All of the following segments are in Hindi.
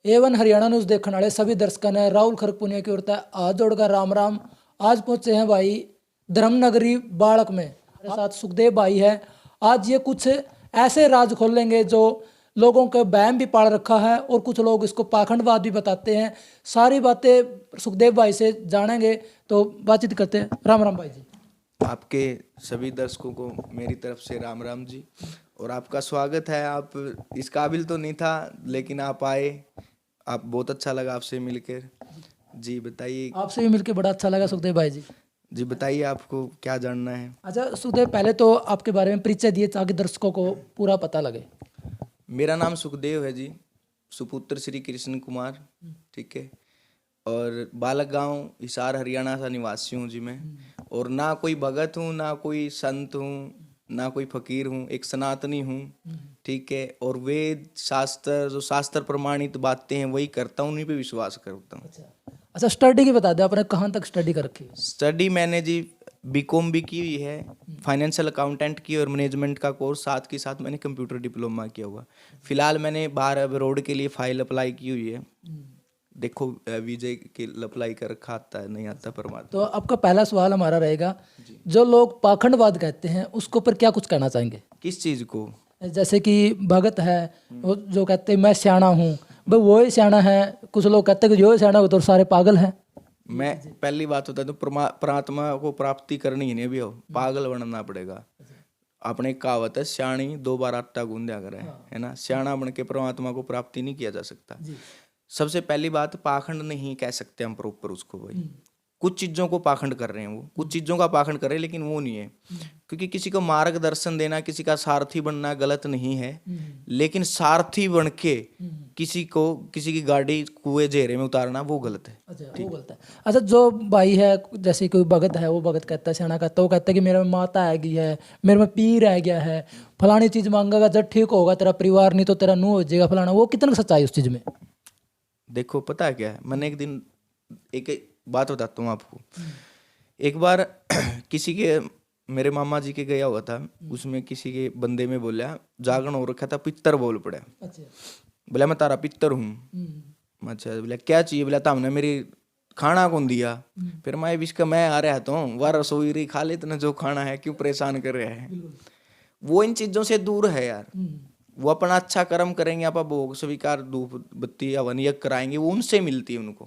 एवन हरियाणा न्यूज़ देखने वाले सभी दर्शकों ने राहुल खरगपुनिया की ओर से हाथ जोड़कर राम राम। आज पहुंचे हैं भाई धर्मनगरी बाड़क में, हमारे साथ सुखदेव भाई है। आज ये कुछ ऐसे राज खोलेंगे जो लोगों के बहम भी पाल रखा है और कुछ लोग इसको पाखंडवाद भी बताते हैं। सारी बातें सुखदेव भाई से जानेंगे, तो बातचीत करते हैं। राम राम भाई जी। आपके सभी दर्शकों को मेरी तरफ से राम राम जी, और आपका स्वागत है। आप इस काबिल तो नहीं था, लेकिन आप आए, आप बहुत अच्छा लगा आपसे मिलकर। जी बताइए। आपसे भी मिलकर बड़ा अच्छा लगा सुखदेव भाई जी। जी बताइए, आपको क्या जानना है? अच्छा सुखदेव, पहले तो आपके बारे में परिचय दिए ताकि दर्शकों को पूरा पता लगे। मेरा नाम सुखदेव है जी, सुपुत्र श्री कृष्ण कुमार, ठीक है। और बालक गांव हिसार हरियाणा का निवासी हूँ जी मैं। और ना कोई भगत हूँ, ना कोई संत हूँ, ना कोई फकीर हूँ, एक सनातनी हूँ, ठीक है। और वेद शास्त्र, जो शास्त्र प्रमाणित बातें हैं वही करता हूँ, उन्हीं पे विश्वास करता हूँ। अच्छा, स्टडी की बता दो, आपने कहाँ तक स्टडी कर रखी है? स्टडी मैंने जी बीकॉम भी की हुई है, फाइनेंशियल अकाउंटेंट की और मैनेजमेंट का कोर्स, साथ के साथ मैंने कंप्यूटर डिप्लोमा किया हुआ। फिलहाल मैंने बाहर अब्रॉड के लिए फाइल अप्लाई की हुई है। देखो वीजे के अप्लाई कर रखा, आता है नहीं आता परमात्मा। तो आपका पहला सवाल हमारा रहेगा, जो लोग पाखंडवाद कहते हैं उसके ऊपर क्या कुछ कहना चाहेंगे? किस चीज को? जैसे कि भगत है, वो जो कहते हैं मैं सियाना हूँ, भाई वो ही सियाना है। कुछ लोग कहते हैं कि जो ही सियाना हो तो सारे पागल हैं। मैं पहली बात होता है तो परमात्मा को प्राप्ति करनी ही नहीं, अभी हो पागल बनना पड़ेगा। अपने कहावत है, सियाणी 2 बार आटा गूंदा करे, है ना। सियाणा बन के परमात्मा को प्राप्ति नहीं किया जा सकता। सबसे पहली बात, पाखंड नहीं कह सकते हम प्रॉपर उसको भाई। कुछ चीजों को पाखंड कर रहे हैं, वो कुछ चीजों का पाखंड कर रहे हैं, लेकिन वो नहीं है। क्योंकि किसी को मार्गदर्शन देना, किसी का सारथी बनना गलत नहीं है, लेकिन सारथी बन के किसी की गाड़ी कुएं जेरे में उतारना वो गलत है। अच्छा, वो गलत है। अच्छा, जो भाई है, जैसे कोई भगत है, वो भगत कहता है, सियाना कहता है, वो कहता है कि मेरे में माता आ गई है, मेरे में पीर आ गया है, फलानी चीज मांगेगा जब ठीक होगा तेरा परिवार, नहीं तो तेरा नूह हो जाएगा फलाना। वो कितना सच्चाई उस चीज में? देखो पता है क्या है, मैंने एक दिन एक बात बताता हूँ आपको। एक बार किसी के, मेरे मामा जी के गया हुआ था, उसमें किसी के बंदे में बोला, जागरण हो रखा था, पित्तर बोल पड़ा। अच्छा। बोला मैं तारा पित्तर हूँ। अच्छा, बोला क्या चाहिए? बोला था हमने मेरी खाना कौन दिया। फिर मैं विश्व मैं आ रहा तो वह रसोई रही, खा ले इतना जो खाना है, क्यों परेशान कर रहा है। वो इन चीजों से दूर है यार। वो अपना अच्छा कर्म करेंगे, आप भोग स्वीकार धूप बत्ती हवन यज्ञ कराएंगे, वो उनसे मिलती है उनको,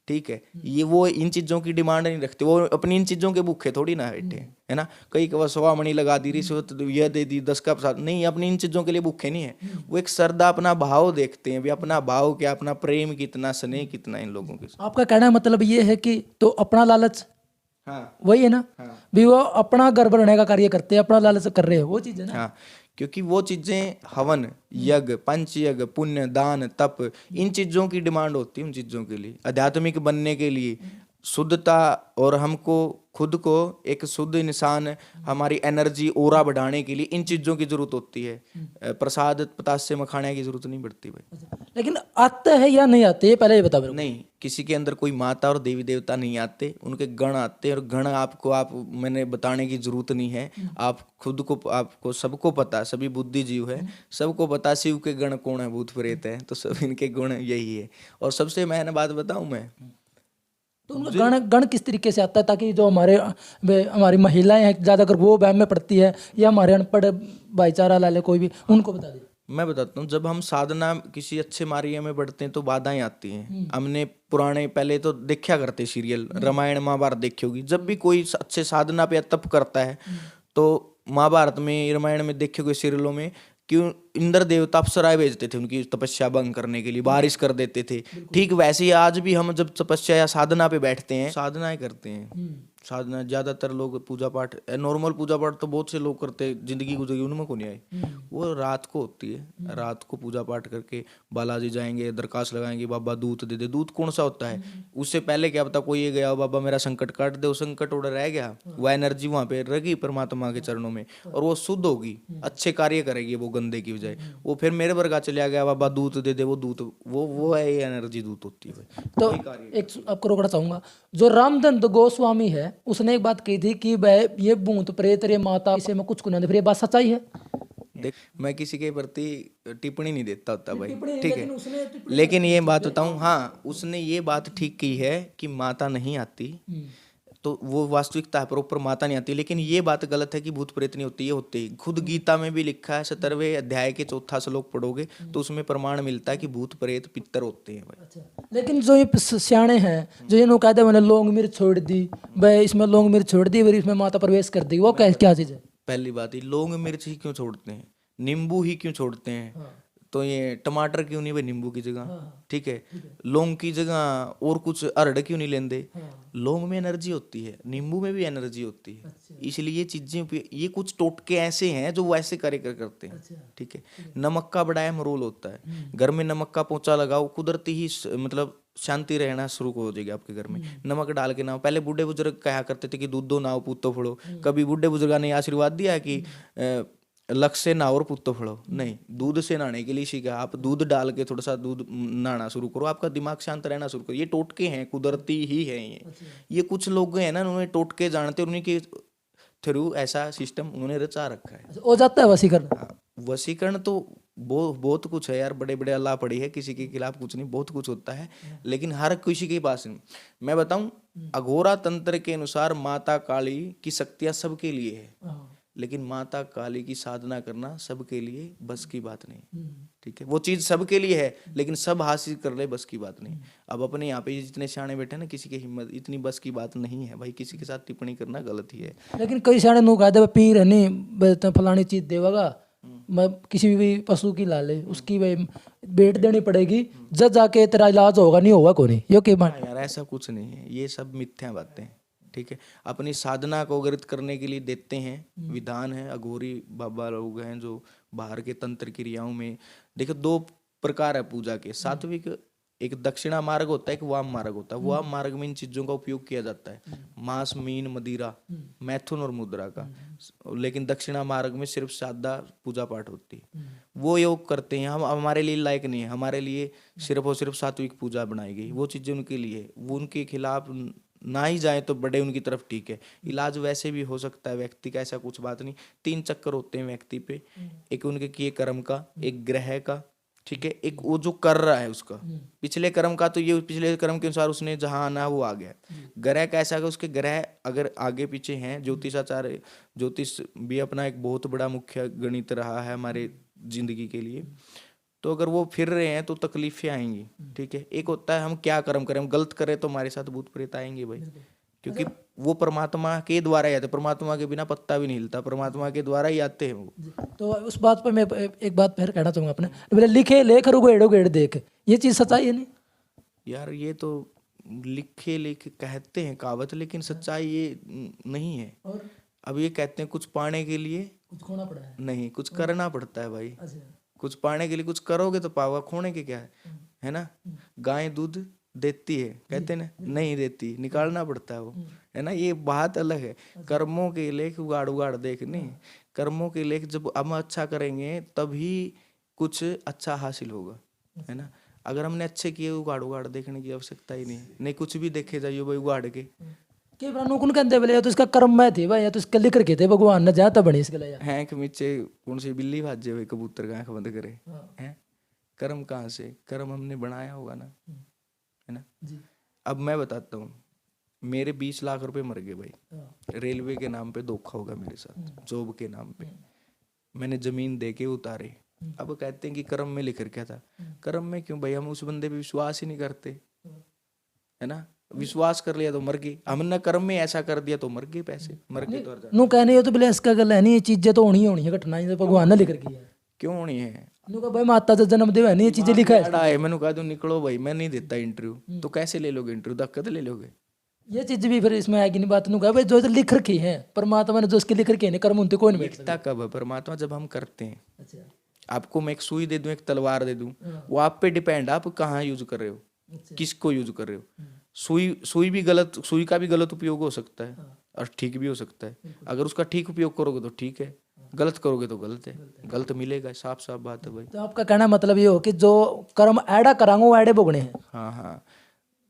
ठीक है। ये वो इन चीजों की डिमांड नहीं रखते, वो अपनी इन चीजों के भूखे थोड़ी ना बैठे, है ना। कई कवा सवामणि लगा दी, रिश्वत यह दे दी, 10 का प्रसाद, नहीं, अपनी इन चीजों के लिए भूखे नहीं है। वो एक श्रद्धा, अपना भाव देखते हैं, भी अपना भाव क्या, अपना प्रेम कितना, स्नेह कितना इन लोगों के। आपका कहना मतलब ये है कि तो अपना लालच, हाँ वही है ना। हाँ भी वो अपना घर बढ़ने का कार्य करते हैं, अपना लालच कर रहे हैं, वो चीज है ना। हाँ, क्योंकि वो चीजें हवन यज्ञ पंच यज्ञ पुण्य दान तप, इन चीजों की डिमांड होती है। उन चीजों के लिए, आध्यात्मिक बनने के लिए, शुद्धता, और हमको खुद को एक शुद्ध इंसान, हमारी एनर्जी ओरा बढ़ाने के लिए इन चीजों की जरूरत होती है। प्रसाद पतासे मखाने की जरूरत नहीं पड़ती भाई। लेकिन आते हैं या नहीं आते, ये पहले ये बता मेरे को। नहीं, किसी के अंदर कोई माता और देवी देवता नहीं आते, उनके गण आते हैं। और गण आप मैंने बताने की जरूरत नहीं है, आप खुद को, आपको सबको पता, सभी बुद्धिजीव है, सबको पता शिव के गण कौन है, भूत प्रेत है, तो सब इनके गुण यही है। और सबसे मैंने बात बताऊं मैं, तो उनका गण गण किस तरीके से आता है, ताकि जो हमारी महिलाएं हैं ज्यादा कर वो वहम में पड़ती है, या हमारे अनपढ़ भाईचारा लाले कोई भी, उनको बता दे। मैं बताता हूँ, जब हम साधना किसी अच्छे मार्ग में बढ़ते हैं तो बाधाएं आती हैं। हमने पुराने पहले तो देखा करते सीरियल, रामायण महाभारत देखी होगी। जब भी कोई अच्छे साधना पे तप करता है, तो महाभारत में, रामायण में देखे हुए सीरियलों में, क्यों इंद्र देवता अप्सराएं भेजते थे उनकी तपस्या भंग करने के लिए, बारिश कर देते थे। ठीक वैसे ही आज भी हम जब तपस्या या साधना पे बैठते हैं, साधनाएं करते हैं। साधना ज्यादातर लोग पूजा पाठ, नॉर्मल पूजा पाठ तो बहुत से लोग करते हैं, जिंदगी गुजरी उनमें को नहीं आई। वो रात को होती है, रात को पूजा पाठ करके बालाजी जाएंगे, दरखास्त लगाएंगे, बाबा दूत दे दे। दूत कौन सा होता है? उससे पहले क्या पता कोई ये गया, बाबा मेरा संकट काट दे, वो संकट उड़ रह गया, वो एनर्जी वहां पे रहेगी परमात्मा के चरणों में, और वो शुद्ध होगी, अच्छे कार्य करेगी वो गंदे की बजाय। वो फिर मेरे वर्गा चला गया, बाबा दूत दे दे, वो दूत वो है, ये एनर्जी दूत होती है। तो एक आपको रोकना चाहूंगा, जो रामदंत गोस्वामी है उसने एक बात कही थी कि वह ये भूत प्रेत, ये माता, इसे में कुछ नहीं, फिर ये बात सच्चाई है? देख मैं किसी के प्रति टिप्पणी नहीं देता होता भाई, टिप्पणी ठीक लेकिन है। उसने टिप्पणी लेकिन ये बात बताऊं, हाँ उसने ये बात ठीक की है कि माता नहीं आती, तो वो वास्तविकता है, प्रॉपर माता नहीं आती। लेकिन ये बात गलत है कि भूत प्रेत नहीं होती, ये होते ही। खुद गीता में भी लिखा है, 17वें अध्याय के 4था श्लोक पढ़ोगे तो उसमें प्रमाण मिलता है कि भूत प्रेत पितर होते हैं भाई। अच्छा लेकिन जो ये सियाने हैं जो इन्होंने कहते हैं मैंने लौंग मिर्च छोड़ दी भाई, इसमें लौंग मिर्च छोड़ दी फिर इसमें माता प्रवेश कर दी, वो क्या चीज़ है? पहली बात ही लौंग मिर्च ही क्यों छोड़ते हैं, नींबू ही क्यों छोड़ते हैं, तो ये टमाटर क्यों नहीं भाई नींबू की जगह, ठीक है। लौंग की जगह और कुछ अरड़ क्यों नहीं लेंदे, लौंग में एनर्जी होती है, नींबू में भी एनर्जी होती है, इसलिए ये चीजें, ये कुछ टोटके ऐसे हैं जो वैसे करते हैं, ठीक है। नमक का बड़ा अहम रोल होता है, घर में नमक का पोंछा लगाओ, कुदरती ही मतलब शांति रहना शुरू हो जाएगी आपके घर में। नमक डाल के ना, पहले बूढ़े बुजुर्ग कहा करते थे कि दूध दो नाव पूतो फड़ो, कभी बूढ़े बुजुर्गों ने आशीर्वाद दिया कि लक्ष्य से नहाओ और पुत्तो फड़ो, नहीं, दूध से नहाने के लिए सीखा। आप दूध डाल के थोड़ा सा दूध नहाना शुरू करो, आपका दिमाग शांत रहना शुरू करो। ये टोटके हैं, कुदरती ही है ये कुछ लोग हैं ना, उन्होंने टोटके जानते हैं, उन्हीं के थ्रू ऐसा सिस्टम उन्होंने रचा रखा है। हो जाता है वसीकरण? हाँ, वशीकरण तो बहुत कुछ है यार, बड़े बड़े अल्लाह पड़ी है, किसी के खिलाफ कुछ नहीं, बहुत कुछ होता है, लेकिन हर किसी के पास नहीं। मैं बताऊं, अघोरा तंत्र के अनुसार माता काली की शक्तियां सबके लिए है, लेकिन माता काली की साधना करना सबके लिए बस की बात नहीं, ठीक है। वो चीज सबके लिए है, लेकिन सब हासिल कर ले बस की बात नहीं। अब अपने यहाँ पे जितने सियाने बैठे ना, किसी की हिम्मत इतनी बस की बात नहीं है भाई, किसी के साथ टिप्पणी करना गलत ही है। लेकिन कई सारे लोग कहते हैं पीर है नहीं तो फलानी चीज देगा, मैं किसी भी पशु की ला ले उसकी भाई भेंट देनी पड़ेगी, जब जाके तेरा इलाज होगा, नहीं होगा कोई नहीं, ये क्या बात? यार ऐसा कुछ नहीं है, ये सब मिथ्या बातें हैं, ठीक है। अपनी साधना को अवगत करने के लिए देते हैं, विधान है। अघोरी बाबा लोग हैं जो बाहर के तंत्र क्रियाओं में, देखो 2 प्रकार है पूजा के, सात्विक, एक दक्षिणा मार्ग होता है, एक वाम मार्ग होता है। वाम मार्ग में इन चीजों का उपयोग किया जाता है, मांस, मीन, मदिरा, मैथुन और मुद्रा का। लेकिन दक्षिणा मार्ग में सिर्फ सादा पूजा पाठ होती है, वो योग करते हैं। हम हमारे लिए लायक नहीं है, हमारे लिए सिर्फ और सिर्फ सात्विक पूजा बनाई गई, वो चीजें उनके लिए, वो उनके खिलाफ ना ही जाए तो बड़े उनकी तरफ, ठीक है। इलाज वैसे भी हो सकता है व्यक्ति का, ऐसा कुछ बात नहीं। 3 चक्कर होते हैं व्यक्ति पे, एक उनके किए कर्म का, एक ग्रह का, ठीक है, एक वो जो कर रहा है उसका। पिछले कर्म का तो ये पिछले कर्म के अनुसार उसने जहां आना है वो आ गया। ग्रह कैसा है, उसके ग्रह अगर आगे पीछे हैं, ज्योतिषाचार्य, ज्योतिष भी अपना एक बहुत बड़ा मुख्य गणित रहा है हमारे जिंदगी के लिए, तो अगर वो फिर रहे हैं तो तकलीफें आएंगी, ठीक है। एक होता है हम क्या कर्म करें, हम गलत करें तो हमारे साथ भूत प्रेत आएंगे भाई, क्योंकि वो परमात्मा के द्वारा ही आते, परमात्मा के बिना पत्ता भी नहीं हिलता, परमात्मा के द्वारा ही आते हैं वो। तो उस बात पर मैं एक बात फिर कहना चाहूंगा अपने, बोले लिखे लेख रुगेड़ो गेड़ देख, ये चीज सच्चाई है नहीं? यार ये तो लिखे लिखे कहते हैं कहावत, लेकिन सच्चाई ये नहीं है। और अब ये कहते हैं कुछ पाने के लिए कुछ खोना पड़ा है? नहीं, कुछ करना पड़ता है भाई। अच्छा, कुछ पाने के लिए कुछ करोगे तो पाओगे, खोने के क्या है ना। गाय दूध देती है कहते ना, नहीं देती, निकालना पड़ता है वो, है ना। ये बात अलग है। कर्मों के लेख उगाड़ उगाड़ देख नहीं, कर्मों के लेख जब हम अच्छा करेंगे तभी कुछ अच्छा हासिल होगा, है ना। अगर हमने अच्छे किए, उगाड़ उगाड़ देखने की आवश्यकता ही नहीं कुछ भी देखे जाइए भाई उगाड़ के। के ब्राह्मण कौन कहते बोले, या तो इसका कर्म में थे भाई, या तो इसका लिख रखे थे भगवान ने जाता बने इसके लिए हैं कि नीचे कौन सी बिल्ली भाजे हुए कबूतर का आंख बंद करे, हैं। कर्म कहाँ से, कर्म हमने बनाया होगा ना, है ना जी। अब मैं बताता हूँ, मेरे 20 लाख रुपए मर गए भाई, रेलवे के नाम पे धोखा होगा मेरे साथ, जॉब के नाम पे मैंने जमीन दे के उतारे। अब कहते हैं कि कर्म में लिख रखा था, कर्म में क्यों भाई, हम उस बंदे पे विश्वास ही नहीं करते, है ना। विश्वास कर लिया तो मर गई, हमने कर्म में ऐसा कर दिया तो मर गए, पैसे मर गए तो नु कहने तो बोले इसका गल है नहीं, ये चीजें तो होनी है घटनाएं तो भगवान ने लिख रखी है, क्यों होनी है। नु कहा भाई माता से जन्म देवे नहीं, ये चीजें लिखा है। मैंने कहा तुम निकलो भाई, मैं नहीं देता इंटरव्यू, तो कैसे ले लोगे इंटरव्यू, धक्का तो ले लोगे। ये चीज भी फिर इसमें आएगी नहीं बात। नु कहा भाई जो लिख रखी है परमात्मा ने, जो इसके लिख रखे हैं कर्म उनते कोई नहीं बैठ लिखता कब है परमात्मा, जब हम करते हैं। अच्छा, आपको मैं एक सुई दे दूं, एक तलवार दे दूं, वो आप पे डिपेंड, आप कहाँ यूज कर रहे हो, किसको यूज कर रहे हो। सुई भी गलत, सुई का भी गलत उपयोग हो सकता है और ठीक भी हो सकता है। अगर उसका ठीक उपयोग करोगे तो ठीक है, गलत करोगे तो गलत है, गलत मिलेगा, साफ साफ बात है भाई। तो आपका कहना मतलब ये हो कि जो कर्म ऐडा करांगो वो ऐडे भोगने हैं। हाँ हाँ,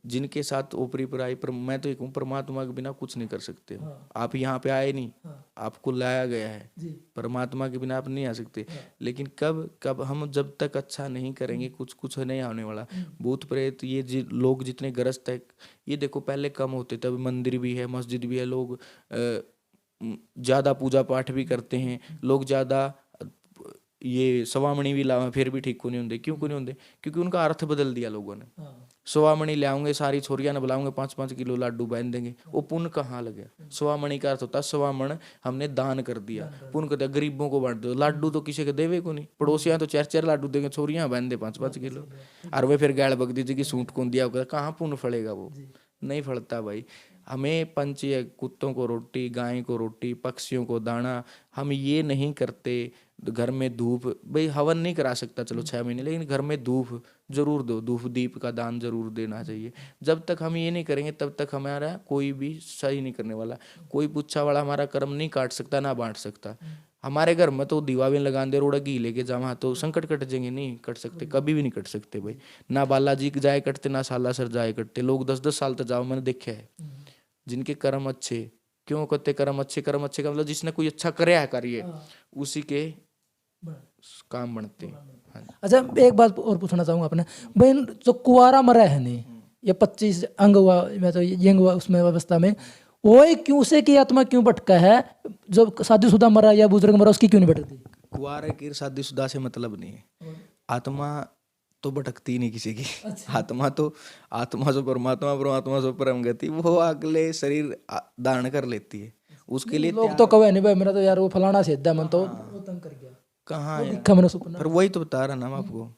जिनके साथ ओपरी पराई पर मैं तो एक हूँ, परमात्मा के बिना कुछ नहीं कर सकते। आप यहाँ पे आए नहीं, आपको लाया गया है, परमात्मा के बिना आप नहीं आ सकते। लेकिन कब कब हम जब तक अच्छा नहीं करेंगे कुछ नहीं आने वाला। भूत प्रेत ये लोग जितने ग्रस्त है, ये देखो पहले कम होते थे, अभी मंदिर भी है, मस्जिद भी है, लोग ज़्यादा पूजा पाठ भी करते हैं, लोग ज़्यादा ये सवामणी भी लावे फिर भी ठीक को नहीं होंगे। क्यों को नहीं होंगे? क्योंकि उनका अर्थ बदल दिया लोगों ने। सवामणी ले आऊंगे, सारी छोरियां न बुलाऊंगे, 5-5 किलो लाडू बांध देंगे, वो पुण्य कहाँ लगे? सवामणी का अर्थ होता है सवामण, हमने दान कर दिया, पुण्य कर दिया, गरीबों को बांट दो। लाडू तो किसी के देवे को नहीं, पड़ोसियां तो 4-4 लाडू देंगे, छोरियां बांध दे 5-5 किलो, और वे फिर गाल बक दीजिए कि सूट कौन दिया होगा, कहाँ पुण्य फलेगा? वो नहीं फलता भाई। हमें पंच या कुत्तों को रोटी, गाय को रोटी, पक्षियों को दाना, हम ये नहीं करते। घर में धूप, भाई हवन नहीं करा सकता चलो 6 महीने, लेकिन घर में धूप जरूर दो, धूप दीप का दान जरूर देना चाहिए। जब तक हम ये नहीं करेंगे तब तक हमारा कोई भी सही नहीं करने वाला। कोई पुच्छा वाला हमारा कर्म नहीं काट सकता, ना बांट सकता। हमारे घर में तो दीवा भी लगा दे, रोड़ा घी लेके जावा तो संकट कट जाएंगे, नहीं कट सकते, कभी भी नहीं कट सकते भाई। ना बालाजी जाए कटते, ना साला सर जाए कटते। लोग 10-10 साल तक जाओ, मैंने देखा है। जिनके कर्म अच्छे, क्यों कहते कर्म अच्छे का मतलब जिसने कोई अच्छा करे है कार्य, उसी के काम बनते हैं। अच्छा, एक बात और पूछना चाहूंगा अपने भाई, जो कुआरा मरा है नहीं, ये 25 अंग हुआ, मैं तो यंग हुआ उसमें अवस्था में, वो क्यों से की आत्मा क्यों भटका है? जो शादीशुदा मरा या बुजुर्ग मरा उसकी क्यों नहीं भटकती? कुआरे की शादीशुदा से मतलब नहीं है। आत्मा तो भटकती नहीं किसी की। आत्मा जो परमात्मा, परमात्मा जो परम गति, वो अगले शरीर धारण कर लेती है। उसके लिए लोग तो कहे नहीं भाई मेरा तो यार वो फलाना सीधा मन तो वो तंग कर गया, कहाँ है? दिखा मैंने सपना। पर वही तो बता रहा ना मैं आपको।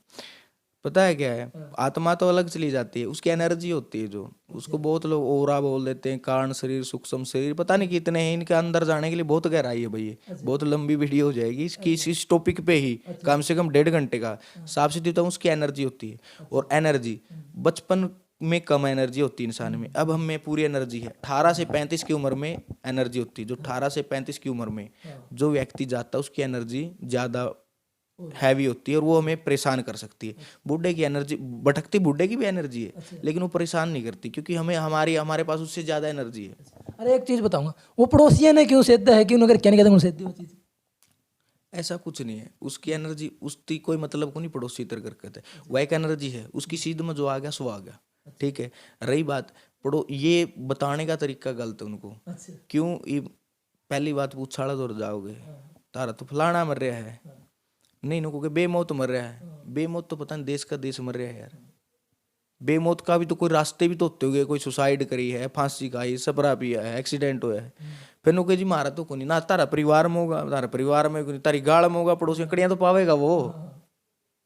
पता है क्या है, आत्मा तो अलग चली जाती है, उसकी एनर्जी होती है जो, उसको बहुत लोग ओरा बोल देते हैं, कारण शरीर, सूक्ष्म शरीर, पता नहीं कितने हैं। इनके अंदर जाने के लिए बहुत गहराई है भाई, ये बहुत लंबी वीडियो हो जाएगी इसकी, इस टॉपिक पे ही कम से कम 1.5 घंटे का। साफ सीधी बताऊं, उसकी एनर्जी होती है। और एनर्जी बचपन में कम एनर्जी होती है इंसान में, अब हम में पूरी एनर्जी है। 18 से 35 की उम्र में एनर्जी होती है। जो 18 से 35 की उम्र में जो व्यक्ति जाता है, उसकी एनर्जी ज़्यादा हैवी होती है और वो हमें परेशान कर सकती है। बूढ़े की एनर्जी भटकती, बूढ़े की भी एनर्जी है, लेकिन वो परेशान नहीं करती, क्योंकि हमारे पास उससे ज्यादा एनर्जी है। अरे एक चीज बताऊंगा, वो पड़ोसिया ने क्यों सिद्ध है, क्यों अगर क्या नहीं कहते सिद्ध वो चीज? ऐसा कुछ नहीं है, उसकी एनर्जी, उसकी कोई मतलब को नहीं पड़ोसी इतर करते, वह एक एनर्जी है उसकी, सीध में जो आ गया सो आ गया, ठीक है। रही बात ये बताने का तरीका गलत है उनको। क्यों? पहली बात पूछाड़ा तो जाओगे, तारा तो फलाना मर रहा है, नहीं नो के बेमौत मर रहा है। बेमौत तो पता नहीं देश का देश मर रहा है यार। बेमौत का भी तो कोई रास्ते भी तो होते होंगे, कोई सुसाइड करी है, फांसी खाई, सपरा पिया है, एक्सीडेंट हुआ है। फिर नो के जी मारा तो कोनी ना, तारा परिवार में होगा, तारा परिवार में कोनी, तारी गाड़ में होगा, पड़ोसी कड़ियां तो पावेगा वो,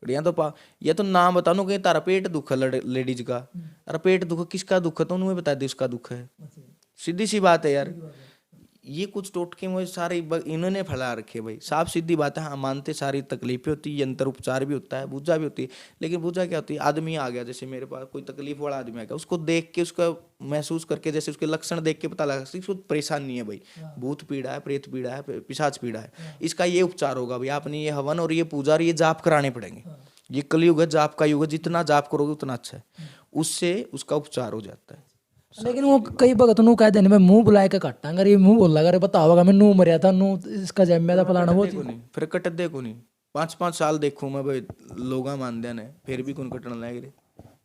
कड़ियां तो पा। ये तो नाम बता नो के तारा पेट दुख है लेडीज का, तारा पेट दुख, किसका दुख है तो उन्हें बता दे उसका दुख है। सीधी सी बात है यार। ये कुछ टोटके मुझे सारे इन्होंने फैला रखे भाई, साफ सीधी बात है। हाँ मानते, सारी तकलीफें होती है, यंत्र उपचार भी होता है, पूजा भी होती है, लेकिन पूजा क्या होती है? आदमी आ गया, जैसे मेरे पास कोई तकलीफ वाला आदमी आ गया, उसको देख के, उसका महसूस करके, जैसे उसके लक्षण देख के पता लगा सकती उसको परेशान नहीं है भाई, भूत पीड़ा है, प्रेत पीड़ा है, पिशाच पीड़ा है, इसका ये उपचार होगा भाई। आपने ये हवन और ये पूजा और ये जाप कराने पड़ेंगे। ये कलयुग है, जाप का युग है, जितना जाप करोगे उतना अच्छा है, उससे उसका उपचार हो जाता है। लेकिन वो कई भगत नु कह देने मैं मुंह बुलाए के काटा, अगर ये मुंह बोल लगा बताओगा मैं नू मरिया था, नू इसका जन्म था फलाना वो चीज। फिर कट दे को नहीं, 5-5 साल देखूं मैं भाई, लोगा मान दे ने फिर भी कौन कटन लग रहे।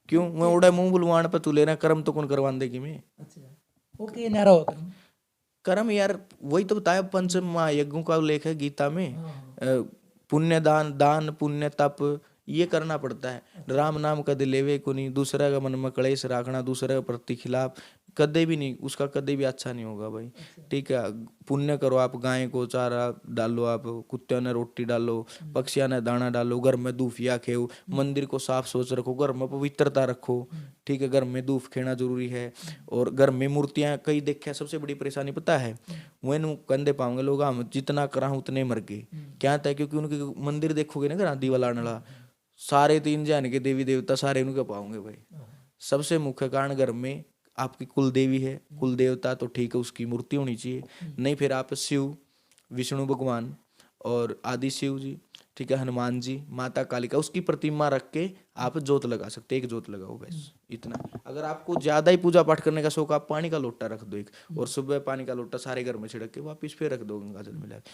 क्यों? मैं उड़ा मुंह बुलवान पर तू लेना, कर्म तो कौन करवान देगी मैं। ओके नारा हो कर्म यार वही तो बताया, पंच महायज्ञों का उल्लेख है गीता में। पुण्य दान, दान पुण्य तप, ये करना पड़ता है। राम नाम कदे लेवे को नहीं, दूसरा का मन में कलेश रखना, दूसरे के प्रति खिलाफ कदे भी नहीं, उसका कदे भी अच्छा नहीं होगा भाई, ठीक है। पुण्य करो, आप गाय को चारा डालो, आप कुत्ते ने रोटी डालो, पक्षियों ने दाना डालो, घर में दूफिया खेओ, मंदिर को साफ सोच रखो, घर में पवित्रता रखो, ठीक है। घर में धूप खेना जरूरी है। और घर में मूर्तियां कई देखा, सबसे बड़ी परेशानी पता है, वह कंधे पाओगे लोग, हम जितना करा उतने मर गए, क्या था? क्योंकि उनके मंदिर देखोगे ना, घर दीवाला नला सारे 3 जान के देवी देवता सारे उनके पाओगे भाई। सबसे मुख्य कारण घर में आपकी कुल देवी है, कुल देवता तो ठीक है, उसकी मूर्ति होनी चाहिए, नहीं फिर आप शिव, विष्णु भगवान और आदि शिव जी, ठीक है, हनुमान जी, माता कालिका, उसकी प्रतिमा रख के आप जोत लगा सकते, एक जोत लगाओ बस, इतना। अगर आपको ज्यादा ही पूजा पाठ करने का शौक, आप पानी का लोटा रख दो एक, और सुबह पानी का लोटा सारे घर में छिड़क के वापिस फिर रख दो गंगा जल मिला के।